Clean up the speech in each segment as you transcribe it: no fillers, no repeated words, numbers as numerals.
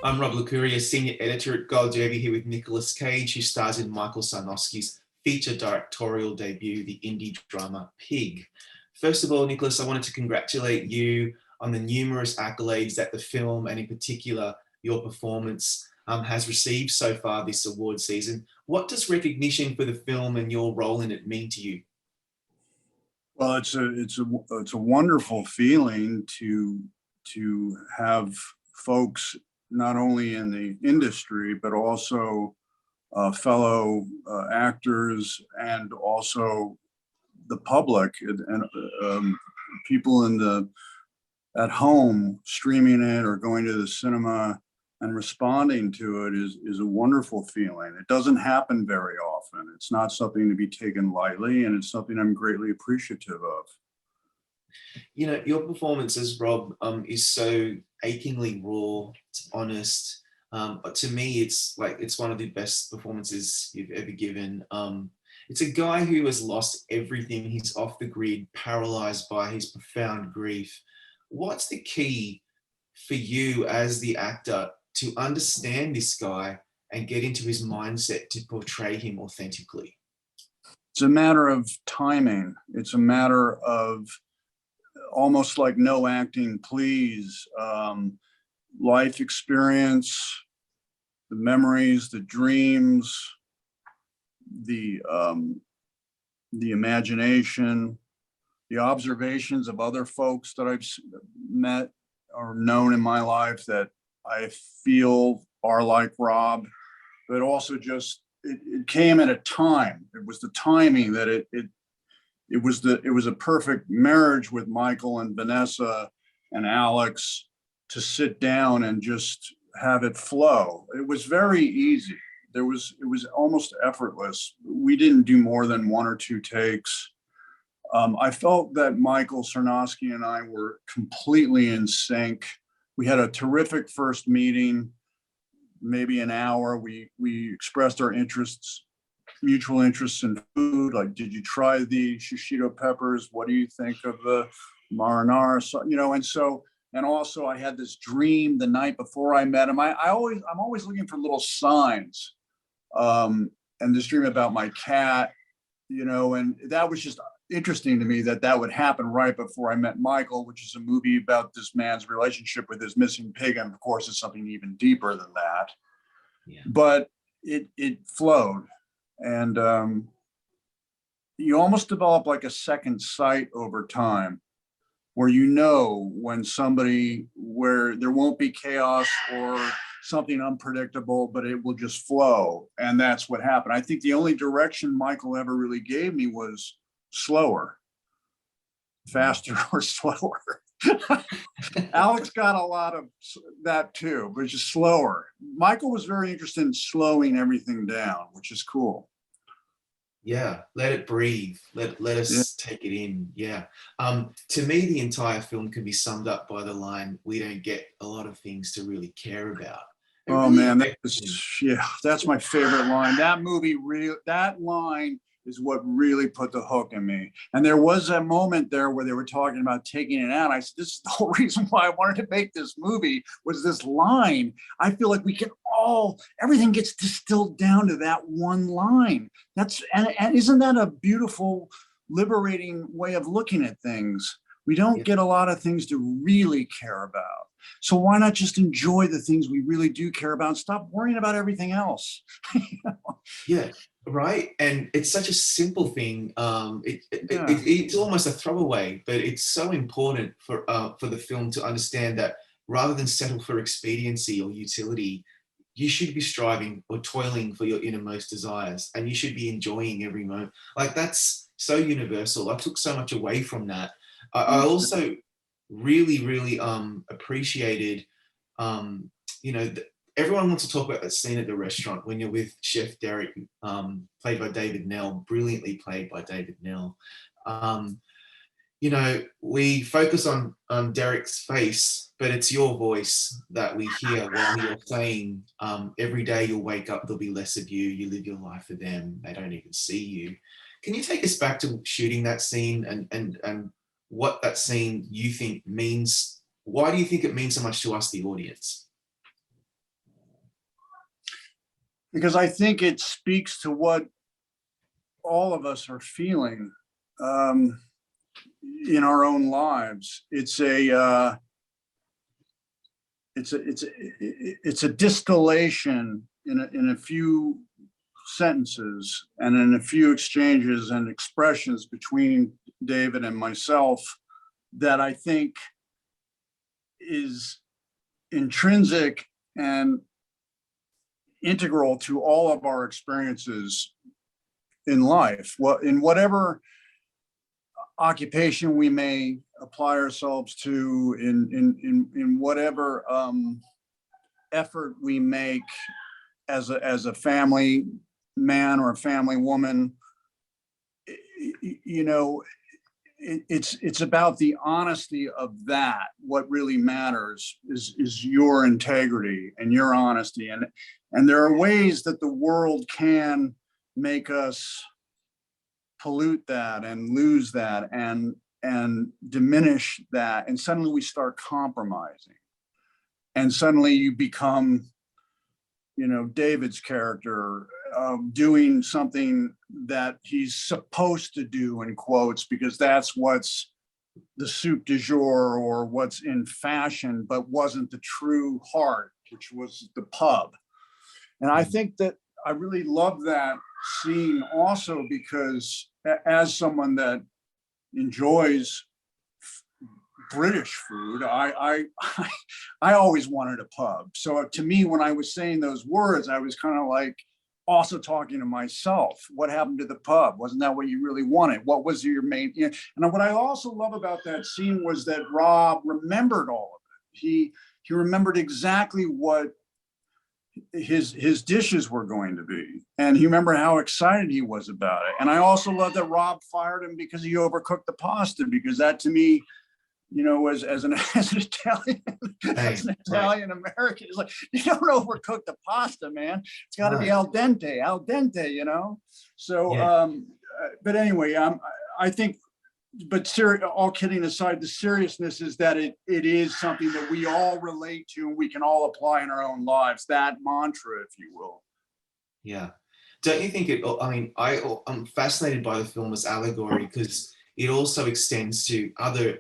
I'm Rob Licuria, Senior Editor at Gold Derby, here with Nicolas Cage, who stars in Michael Sarnowski's feature directorial debut, the indie drama Pig. First of all, Nicolas, I wanted to congratulate you on the numerous accolades that the film, and in particular your performance, has received so far this award season. What does recognition for the film and your role in it mean to you? Well, it's a wonderful feeling to have folks not only in the industry but also fellow actors and also the public and people at home streaming it or going to the cinema and responding to it is a wonderful feeling. It doesn't happen very often. It's not something to be taken lightly, and it's something I'm greatly appreciative of. You know, your performance as Rob is so achingly raw, it's honest. But to me, it's one of the best performances you've ever given. It's a guy who has lost everything. He's off the grid, paralyzed by his profound grief. What's the key for you as the actor to understand this guy and get into his mindset to portray him authentically? It's a matter of timing. It's a matter of almost like no acting, please. Life experience, the memories, the dreams, the imagination, the observations of other folks that I've met or known in my life that I feel are like Rob, but also just it came at a time. It was the timing that it was a perfect marriage with Michael and Vanessa and Alex to sit down and just have it flow. It was very easy. It was almost effortless. We didn't do more than one or two takes. I felt that Michael Sarnowski and I were completely in sync. We had a terrific first meeting, maybe an hour. We expressed our mutual interests in food. Like, did you try the shishito peppers? What do you think of the marinara? So, and also I had this dream the night before I met him. I'm always looking for little signs. And this dream about my cat, and that was just interesting to me that would happen right before I met Michael, which is a movie about this man's relationship with his missing pig. And of course, it's something even deeper than that. Yeah. But it flowed. And you almost develop like a second sight over time where where there won't be chaos or something unpredictable, but it will just flow. And that's what happened. I think the only direction Michael ever really gave me was slower, faster, or slower. Alex got a lot of that too, but just slower. Michael was very interested in slowing everything down, which is cool. Yeah, let it breathe. Let us take it in. Yeah. To me, the entire film can be summed up by the line, "We don't get a lot of things to really care about." Man, that's my favorite line. That line is what really put the hook in me. And there was a moment there where they were talking about taking it out. I said, this is the whole reason why I wanted to make this movie, was this line. I feel like everything gets distilled down to that one line. And isn't that a beautiful, liberating way of looking at things? We don't get a lot of things to really care about. So why not just enjoy the things we really do care about and stop worrying about everything else? Yeah, right. And it's such a simple thing. It's almost a throwaway, but it's so important for the film to understand that rather than settle for expediency or utility, you should be striving or toiling for your innermost desires, and you should be enjoying every moment. Like, that's so universal. I took so much away from that. I also really appreciated, everyone wants to talk about that scene at the restaurant when you're with Chef Derek, played by David Nell, brilliantly played by David Nell. We focus on Derek's face, but it's your voice that we hear while you're saying, every day you'll wake up, there'll be less of you, you live your life for them, they don't even see you. Can you take us back to shooting that scene and what that scene you think means? Why do you think it means so much to us, the audience? because I think it speaks to what all of us are feeling in our own lives. It's a distillation in a few sentences and in a few exchanges and expressions between David and myself that I think is intrinsic and integral to all of our experiences in life. Well, in whatever occupation we may apply ourselves to, in whatever effort we make as a family man or a family woman, you know, it's about the honesty of that. What really matters is your integrity and your honesty, and there are ways that the world can make us pollute that and lose that and diminish that, and suddenly we start compromising, and suddenly you become, you know, David's character doing something that he's supposed to do, in quotes, because that's what's the soup du jour or what's in fashion, but wasn't the true heart, which was the pub. And I think that I really love that scene also because as someone that enjoys British food, I always wanted a pub. So to me, when I was saying those words, I was kind of like also talking to myself. What happened to the pub? Wasn't that what you really wanted? What was your main? You know, and what I also love about that scene was that Rob remembered all of it. He remembered exactly what his dishes were going to be, and he remembered how excited he was about it. And I also love that Rob fired him because he overcooked the pasta, because that to me, you know, as an Italian, as an Italian American, it's like, you don't overcook the pasta, man. It's got to be al dente, you know. So, but anyway, I think, but all kidding aside, the seriousness is that it is something that we all relate to and we can all apply in our own lives. That mantra, if you will. Yeah. Don't you think it? I mean, I'm fascinated by the film as allegory because it also extends to other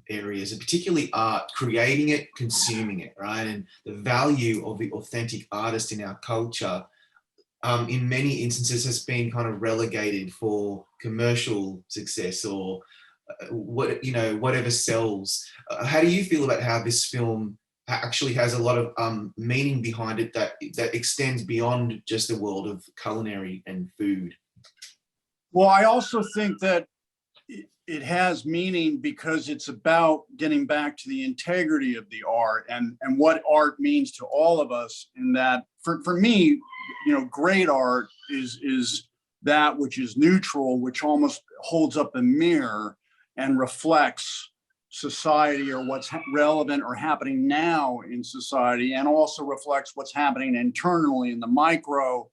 areas, and particularly art, creating it, consuming it, right? And the value of the authentic artist in our culture, in many instances, has been kind of relegated for commercial success or whatever sells. How do you feel about how this film actually has a lot of meaning behind it that extends beyond just the world of culinary and food? Well, I also think that it has meaning because it's about getting back to the integrity of the art and what art means to all of us. In that, for me, you know, great art is that which is neutral, which almost holds up a mirror and reflects society or what's relevant or happening now in society, and also reflects what's happening internally in the micro.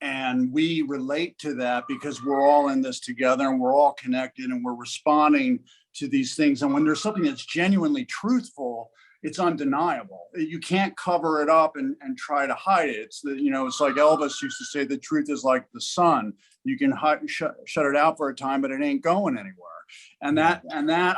And we relate to that because we're all in this together and we're all connected and we're responding to these things. And when there's something that's genuinely truthful, it's undeniable. You can't cover it up and try to hide it. It's it's like Elvis used to say, the truth is like the sun. You can shut it out for a time, but it ain't going anywhere. And that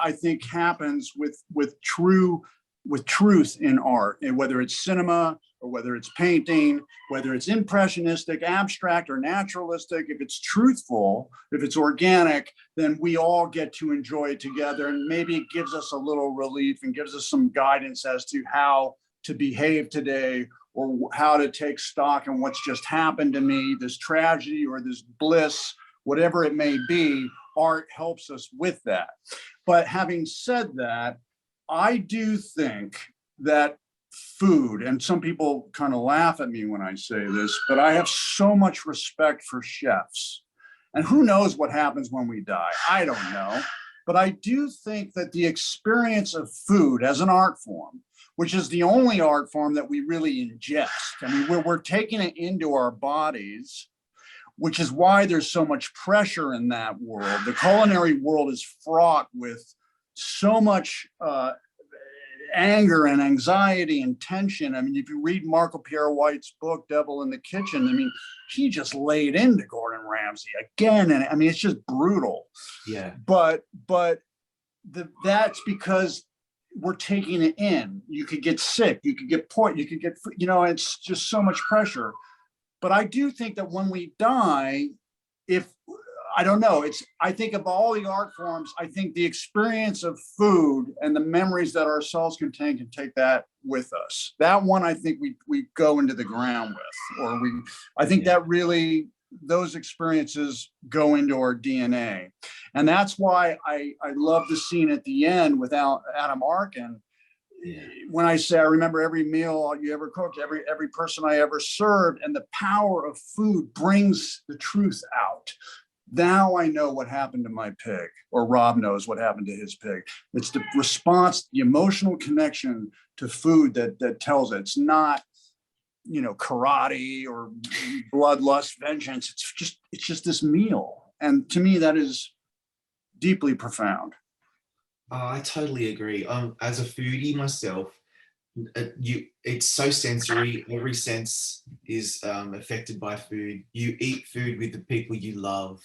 I think happens with truth in art, and whether it's cinema or whether it's painting, whether it's impressionistic, abstract, or naturalistic. If it's truthful, if it's organic, then we all get to enjoy it together, and maybe it gives us a little relief and gives us some guidance as to how to behave today, or how to take stock in what's just happened to me, this tragedy or this bliss, whatever it may be. Art helps us with that. But having said that, I do think that food, and some people kind of laugh at me when I say this, but I have so much respect for chefs. And who knows what happens when we die? I don't know. But I do think that the experience of food as an art form, which is the only art form that we really ingest, I mean, we're taking it into our bodies, which is why there's so much pressure in that world. The culinary world is fraught with so much anger and anxiety and tension. I mean, if you read Marco Pierre White's book, Devil in the Kitchen, I mean, he just laid into Gordon Ramsay again. And I mean, it's just brutal. Yeah. But that's because we're taking it in. You could get sick, you could get poisoned, you could get, it's just so much pressure. But I do think that when we die, I don't know, I think of all the art forms, I think the experience of food and the memories that our cells contain can take that with us. That one, I think we go into the ground with, I think that really, those experiences go into our DNA. And that's why I love the scene at the end with Adam Arkin. Yeah. When I say I remember every meal you ever cooked, every person I ever served, and the power of food brings the truth out. Now I know what happened to my pig, or Rob knows what happened to his pig. It's the response, the emotional connection to food that tells it. It's not, karate or bloodlust, vengeance. It's just this meal. And to me, that is deeply profound. I totally agree. As a foodie myself, it's so sensory. Every sense is affected by food. You eat food with the people you love.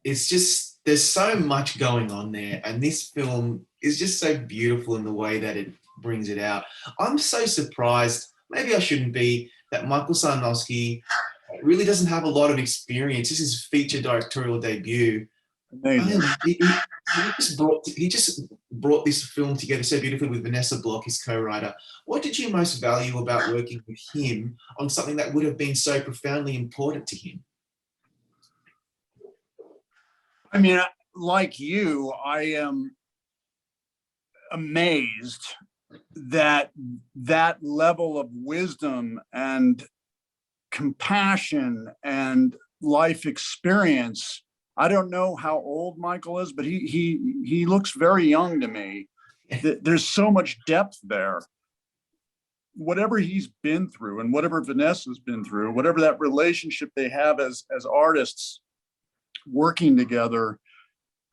It's just, there's so much going on there, and this film is just so beautiful in the way that it brings it out. I'm so surprised, maybe I shouldn't be, that Michael Sarnowski really doesn't have a lot of experience. This is his feature directorial debut. He just brought this film together so beautifully with Vanessa Block, his co-writer. What did you most value about working with him on something that would have been so profoundly important to him? I mean, like you, I am amazed that level of wisdom and compassion and life experience. I don't know how old Michael is, but he looks very young to me. There's so much depth there. Whatever he's been through and whatever Vanessa's been through, whatever that relationship they have as artists working together,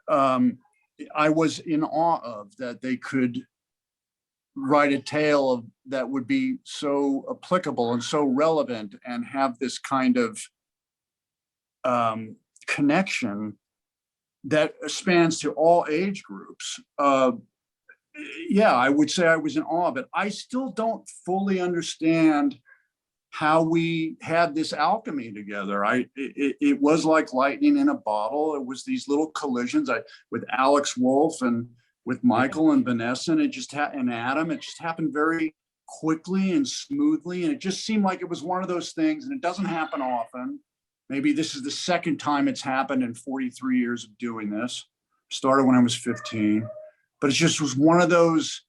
I was in awe of that they could write a tale that would be so applicable and so relevant and have this kind of connection that spans to all age groups. Yeah, I would say I was in awe, but I still don't fully understand how we had this alchemy together. It was like lightning in a bottle. It was these little collisions with Alex Wolff and with Michael and Vanessa, and and Adam. It just happened very quickly and smoothly, and it just seemed like it was one of those things. And it doesn't happen often. Maybe this is the second time it's happened in 43 years of doing this. Started when I was 15, but it just was one of those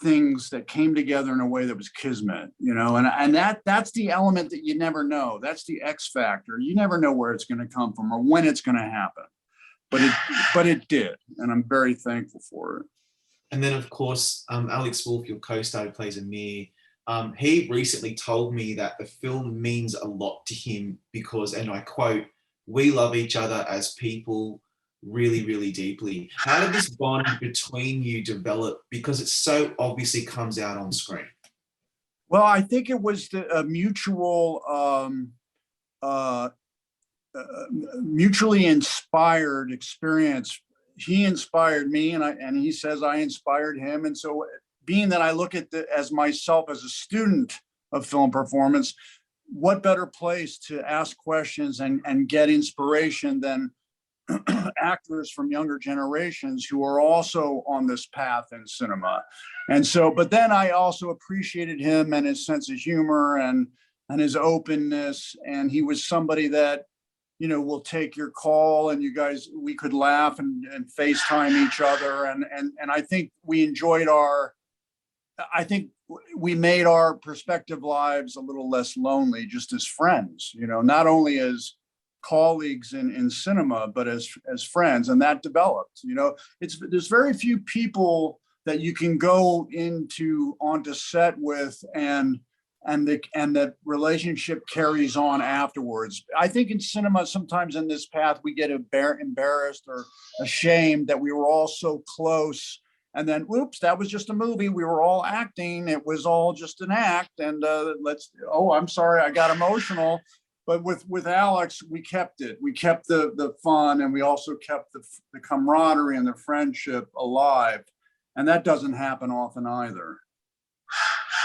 things that came together in a way that was kismet, and that's the element that you never know. That's the X factor. You never know where it's going to come from or when it's going to happen, but it did, and I'm very thankful for it. And then, of course, Alex Wolff, your co-star who plays Amir, he recently told me that the film means a lot to him because, and I quote, "We love each other as people really, really deeply." How did this bond between you develop? Because it so obviously comes out on screen. Well, I think it was a mutual, mutually inspired experience. He inspired me, and he says I inspired him. And so, being that I look at as myself as a student of film performance, what better place to ask questions and get inspiration than actors from younger generations who are also on this path in cinema. And so, but then I also appreciated him and his sense of humor and his openness. And he was somebody that, will take your call, and we could laugh and FaceTime each other. And I think we enjoyed I think we made our prospective lives a little less lonely just as friends, not only as colleagues in cinema, but as friends. And that developed, there's very few people that you can go onto set with and the relationship carries on afterwards. I think in cinema, sometimes in this path, we get embarrassed or ashamed that we were all so close And then, oops, that was just a movie. We were all acting. It was all just an act. And oh, I'm sorry, I got emotional. But with Alex, we kept it. We kept the fun, and we also kept the camaraderie and the friendship alive. And that doesn't happen often either.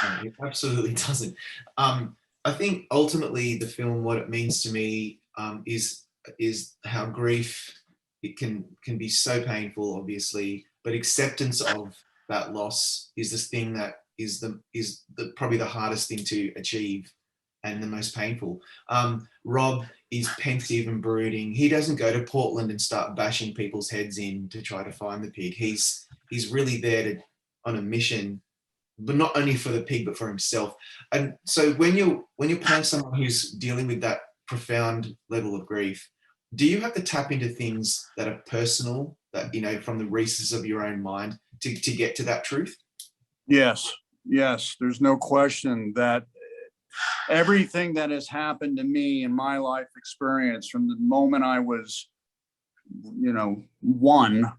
No, it absolutely doesn't. I think ultimately the film, what it means to me, is how grief, it can be so painful, obviously, but acceptance of that loss is this thing that is probably the hardest thing to achieve and the most painful. Rob is pensive and brooding. He doesn't go to Portland and start bashing people's heads in to try to find the pig. He's really there on a mission, but not only for the pig, but for himself. And so when you're playing someone who's dealing with that profound level of grief, do you have to tap into things that are personal, that, you know, from the recesses of your own mind to get to that truth? Yes, there's no question that everything that has happened to me in my life experience from the moment I was, one,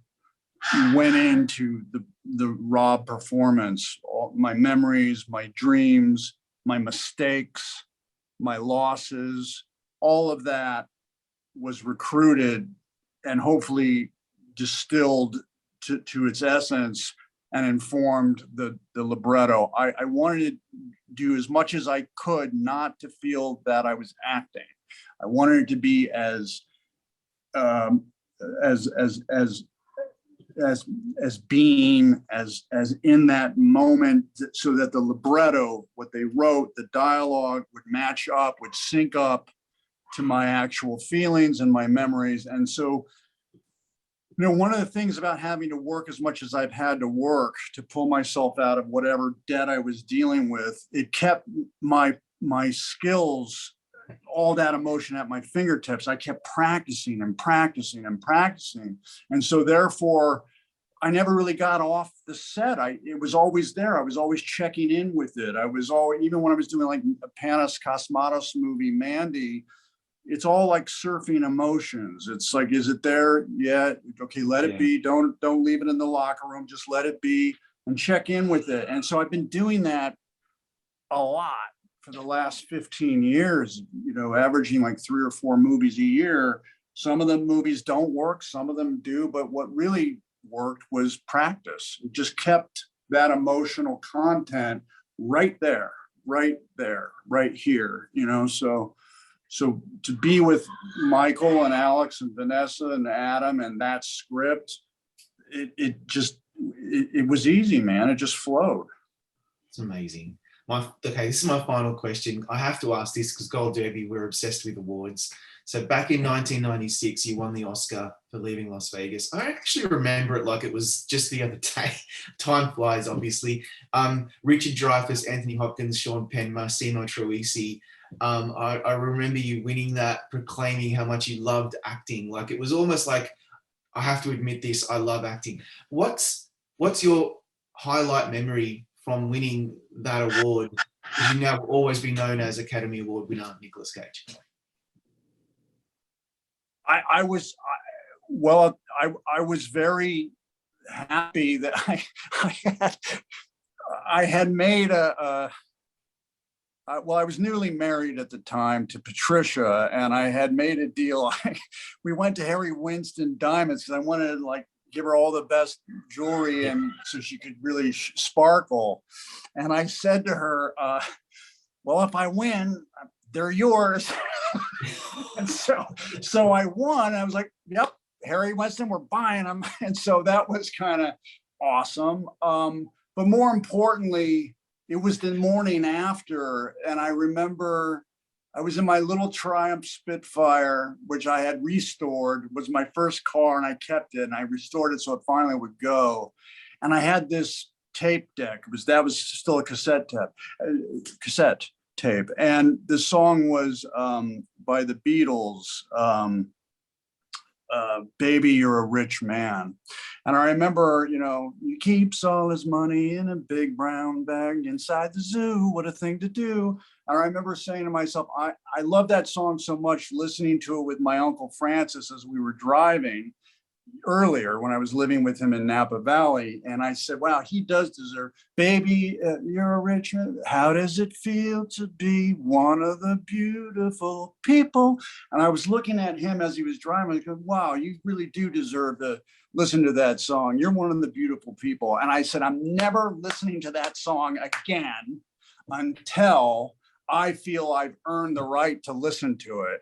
went into the Rob performance. All my memories, my dreams, my mistakes, my losses, all of that was recruited and hopefully distilled to its essence and informed the libretto. I wanted to do as much as I could not to feel that I was acting. I wanted it to be as being as in that moment, so that the libretto, what they wrote, the dialogue would match up, would sync up to my actual feelings and my memories. And so, one of the things about having to work as much as I've had to work to pull myself out of whatever debt I was dealing with, it kept my skills, all that emotion at my fingertips. I kept practicing and practicing and practicing. And so therefore, I never really got off the set. It was always there. I was always checking in with it. I was always, even when I was doing like a Panos Cosmatos movie, Mandy, it's all like surfing emotions. It's like, is it there? Yeah. Okay, let it be. Don't leave it in the locker room. Just let it be and check in with it. And so I've been doing that a lot for the last 15 years, averaging like 3 or 4 movies a year. Some of the movies don't work, some of them do, but what really worked was practice. It just kept that emotional content right there, right here, So to be with Michael and Alex and Vanessa and Adam and that script, it was easy, man. It just flowed. It's amazing. Okay, this is my final question. I have to ask this because Gold Derby, we're obsessed with awards. So back in 1996, you won the Oscar for Leaving Las Vegas. I actually remember it like it was just the other day. Time flies, obviously. Richard Dreyfuss, Anthony Hopkins, Sean Penn, Marcino Troisi. I remember you winning that, proclaiming how much you loved acting. Like, it was almost like, I have to admit this, I love acting. What's your highlight memory from winning that award? Because you now will always be known as Academy Award winner Nicolas Cage. I was very happy that I had made I was newly married at the time to Patricia, and I had made a deal. We went to Harry Winston Diamonds because I wanted to like give her all the best jewelry, and so she could really sparkle. And I said to her, well, if I win, they're yours. And so I won. I was like, yep, Harry Winston, we're buying them. And so that was kind of awesome. But more importantly, it was the morning after, and I remember I was in my little Triumph Spitfire, which I had restored. It was my first car, and I kept it, and I restored it so it finally would go. And I had this tape deck. That was still a cassette tape, and the song was by the Beatles, Baby, You're a Rich Man. And I remember, he keeps all his money in a big brown bag inside the zoo. What a thing to do. And I remember saying to myself, I love that song so much, listening to it with my Uncle Francis as we were driving. earlier when I was living with him in Napa Valley. And I said, wow, he does deserve, baby, you're a rich man. How does it feel to be one of the beautiful people? And I was looking at him as he was driving. I go, wow, you really do deserve to listen to that song. You're one of the beautiful people. And I said, I'm never listening to that song again until I feel I've earned the right to listen to it.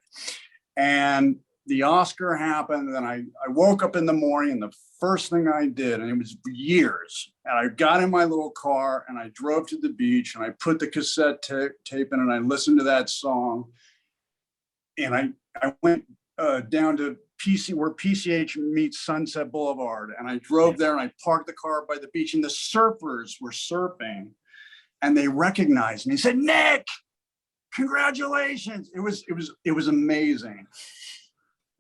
And the Oscar happened, and I woke up in the morning, and the first thing I did, and it was years, and I got in my little car and I drove to the beach and I put the cassette tape in and I listened to that song. And I went down to where PCH meets Sunset Boulevard, and I drove there and I parked the car by the beach, and the surfers were surfing and they recognized me and said, Nick, congratulations. It was amazing.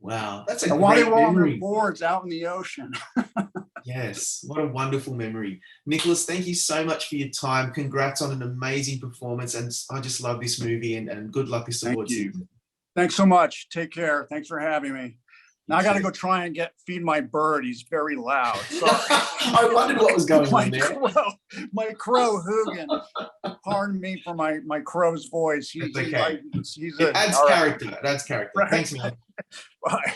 Wow, that's a and while they great were on their memory. boards out in the ocean. Yes, what a wonderful memory. Nicholas, thank you so much for your time. Congrats on an amazing performance. And I just love this movie, and good luck this Thank award you. season. Thanks so much. Take care. Thanks for having me. Now I got to too. go try and feed my bird. He's very loud. Sorry. I wondered what was going on there. My crow, Hugin. Pardon me for my crow's voice. It's okay. He's It adds all right. character. It adds character. Right. Thanks, man. Bye.